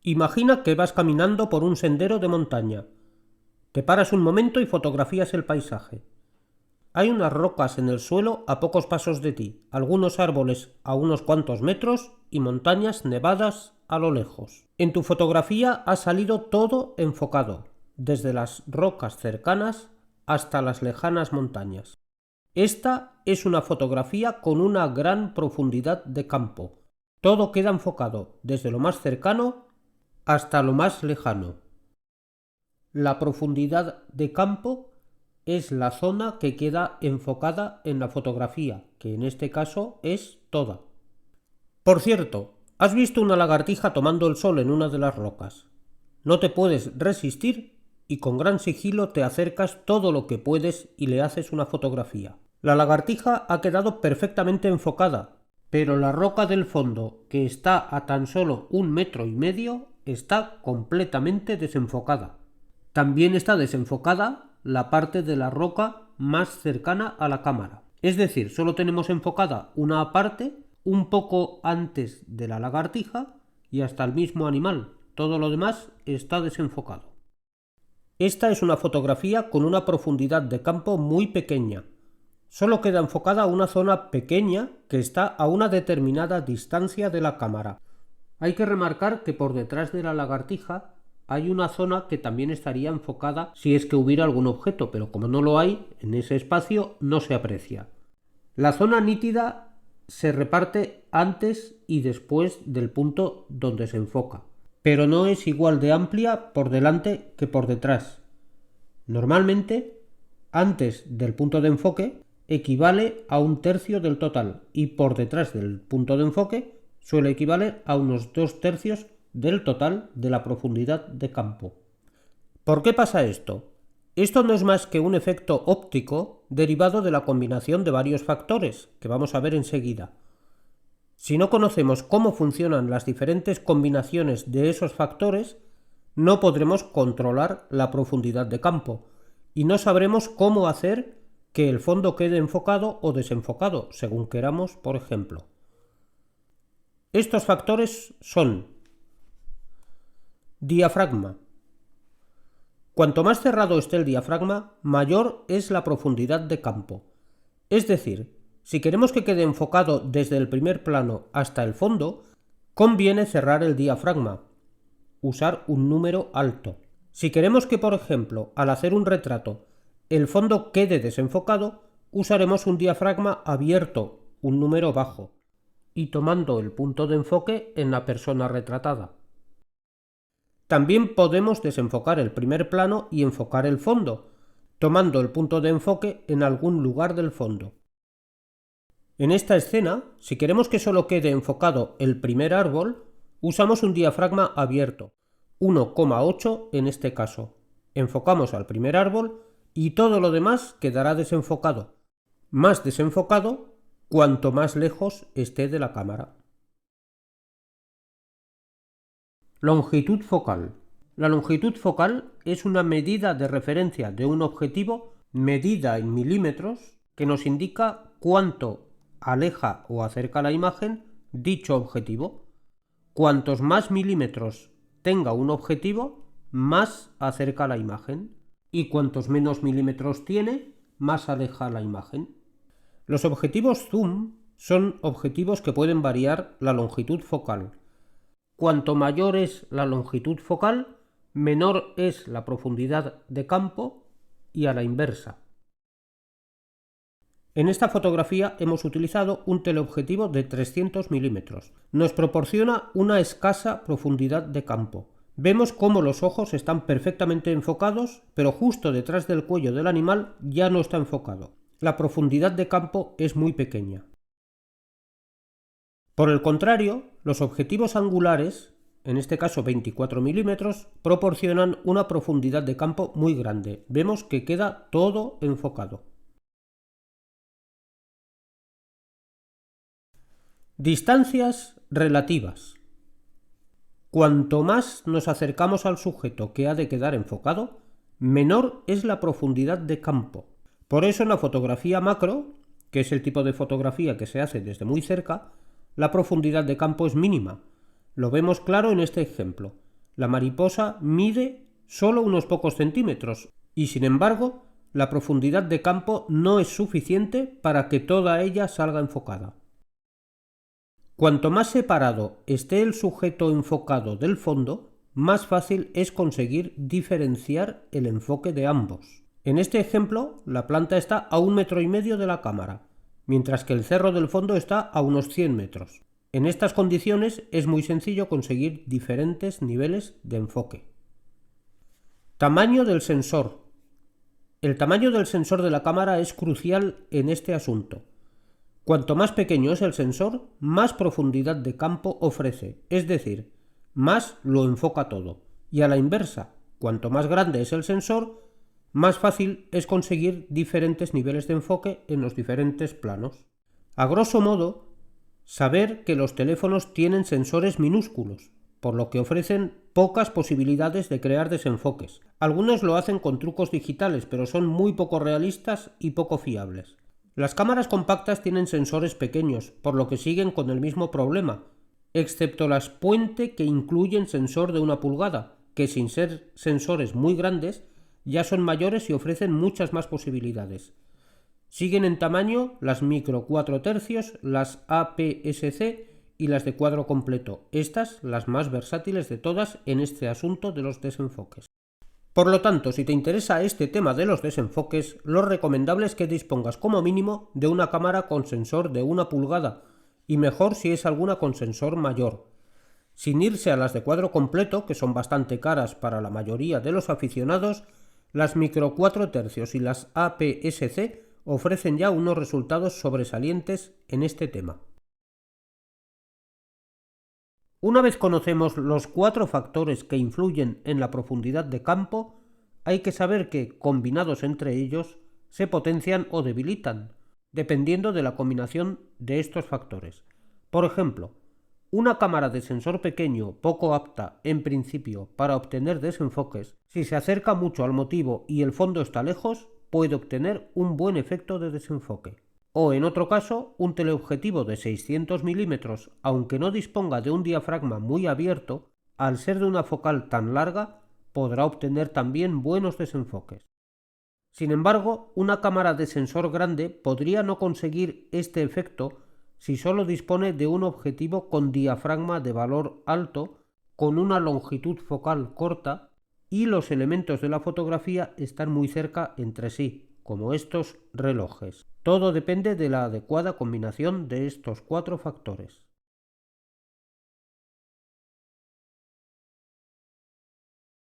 Imagina que vas caminando por un sendero de montaña. Te paras un momento y fotografías el paisaje. Hay unas rocas en el suelo a pocos pasos de ti, algunos árboles a unos cuantos metros y montañas nevadas a lo lejos. En tu fotografía ha salido todo enfocado, desde las rocas cercanas hasta las lejanas montañas. Esta es una fotografía con una gran profundidad de campo. Todo queda enfocado desde lo más cercano hasta lo más lejano. La profundidad de campo es la zona que queda enfocada en la fotografía, que en este caso es toda. Por cierto, has visto una lagartija tomando el sol en una de las rocas. No te puedes resistir y con gran sigilo te acercas todo lo que puedes y le haces una fotografía. La lagartija ha quedado perfectamente enfocada, pero la roca del fondo, que está a tan solo 1,5 metros, está completamente desenfocada. También está desenfocada la parte de la roca más cercana a la cámara. Es decir, solo tenemos enfocada una parte un poco antes de la lagartija y hasta el mismo animal. Todo lo demás está desenfocado. Esta es una fotografía con una profundidad de campo muy pequeña. Solo queda enfocada una zona pequeña que está a una determinada distancia de la cámara. Hay que remarcar que por detrás de la lagartija hay una zona que también estaría enfocada si es que hubiera algún objeto, pero como no lo hay, en ese espacio no se aprecia. La zona nítida se reparte antes y después del punto donde se enfoca, pero no es igual de amplia por delante que por detrás. Normalmente, antes del punto de enfoque equivale a 1/3 del total y por detrás del punto de enfoque suele equivaler a unos 2/3 del total de la profundidad de campo. ¿Por qué pasa esto? Esto no es más que un efecto óptico derivado de la combinación de varios factores, que vamos a ver enseguida. Si no conocemos cómo funcionan las diferentes combinaciones de esos factores, no podremos controlar la profundidad de campo y no sabremos cómo hacer que el fondo quede enfocado o desenfocado, según queramos, por ejemplo. Estos factores son diafragma. Cuanto más cerrado esté el diafragma, mayor es la profundidad de campo. Es decir, si queremos que quede enfocado desde el primer plano hasta el fondo, conviene cerrar el diafragma, usar un número alto. Si queremos que, por ejemplo, al hacer un retrato, el fondo quede desenfocado, usaremos un diafragma abierto, un número bajo, y tomando el punto de enfoque en la persona retratada. También podemos desenfocar el primer plano y enfocar el fondo, tomando el punto de enfoque en algún lugar del fondo. En esta escena, si queremos que solo quede enfocado el primer árbol, usamos un diafragma abierto, 1,8 en este caso. Enfocamos al primer árbol y todo lo demás quedará desenfocado. Más desenfocado cuanto más lejos esté de la cámara. Longitud focal. La longitud focal es una medida de referencia de un objetivo medida en milímetros que nos indica cuánto aleja o acerca la imagen dicho objetivo. Cuantos más milímetros tenga un objetivo, más acerca la imagen, y cuantos menos milímetros tiene, más aleja la imagen. Los objetivos zoom son objetivos que pueden variar la longitud focal. Cuanto mayor es la longitud focal, menor es la profundidad de campo y a la inversa. En esta fotografía hemos utilizado un teleobjetivo de 300 milímetros. Nos proporciona una escasa profundidad de campo. Vemos cómo los ojos están perfectamente enfocados, pero justo detrás del cuello del animal ya no está enfocado. La profundidad de campo es muy pequeña. Por el contrario, los objetivos angulares, en este caso 24 milímetros, proporcionan una profundidad de campo muy grande. Vemos que queda todo enfocado. Distancias relativas. Cuanto más nos acercamos al sujeto que ha de quedar enfocado, menor es la profundidad de campo. Por eso en la fotografía macro, que es el tipo de fotografía que se hace desde muy cerca, la profundidad de campo es mínima. Lo vemos claro en este ejemplo. La mariposa mide solo unos pocos centímetros y, sin embargo, la profundidad de campo no es suficiente para que toda ella salga enfocada. Cuanto más separado esté el sujeto enfocado del fondo, más fácil es conseguir diferenciar el enfoque de ambos. En este ejemplo, la planta está a 1,5 metros de la cámara, mientras que el cerro del fondo está a unos 100 metros. En estas condiciones es muy sencillo conseguir diferentes niveles de enfoque. Tamaño del sensor. El tamaño del sensor de la cámara es crucial en este asunto. Cuanto más pequeño es el sensor, más profundidad de campo ofrece, es decir, más lo enfoca todo. Y a la inversa, cuanto más grande es el sensor, más fácil es conseguir diferentes niveles de enfoque en los diferentes planos. A grosso modo, saber que los teléfonos tienen sensores minúsculos, por lo que ofrecen pocas posibilidades de crear desenfoques. Algunos lo hacen con trucos digitales, pero son muy poco realistas y poco fiables. Las cámaras compactas tienen sensores pequeños, por lo que siguen con el mismo problema, excepto las Puente, que incluyen sensor de 1 pulgada, que sin ser sensores muy grandes, ya son mayores y ofrecen muchas más posibilidades. Siguen en tamaño las micro 4 tercios, las APS-C y las de cuadro completo, estas las más versátiles de todas en este asunto de los desenfoques. Por lo tanto, si te interesa este tema de los desenfoques, lo recomendable es que dispongas como mínimo de una cámara con sensor de 1 pulgada, y mejor si es alguna con sensor mayor. Sin irse a las de cuadro completo, que son bastante caras para la mayoría de los aficionados, las micro 4 tercios y las APS-C ofrecen ya unos resultados sobresalientes en este tema. Una vez conocemos los 4 factores que influyen en la profundidad de campo, hay que saber que, combinados entre ellos, se potencian o debilitan, dependiendo de la combinación de estos factores. Por ejemplo, una cámara de sensor pequeño poco apta, en principio, para obtener desenfoques, si se acerca mucho al motivo y el fondo está lejos, puede obtener un buen efecto de desenfoque. O en otro caso, un teleobjetivo de 600 milímetros, aunque no disponga de un diafragma muy abierto, al ser de una focal tan larga, podrá obtener también buenos desenfoques. Sin embargo, una cámara de sensor grande podría no conseguir este efecto si solo dispone de un objetivo con diafragma de valor alto, con una longitud focal corta y los elementos de la fotografía están muy cerca entre sí, como estos relojes. Todo depende de la adecuada combinación de estos 4 factores.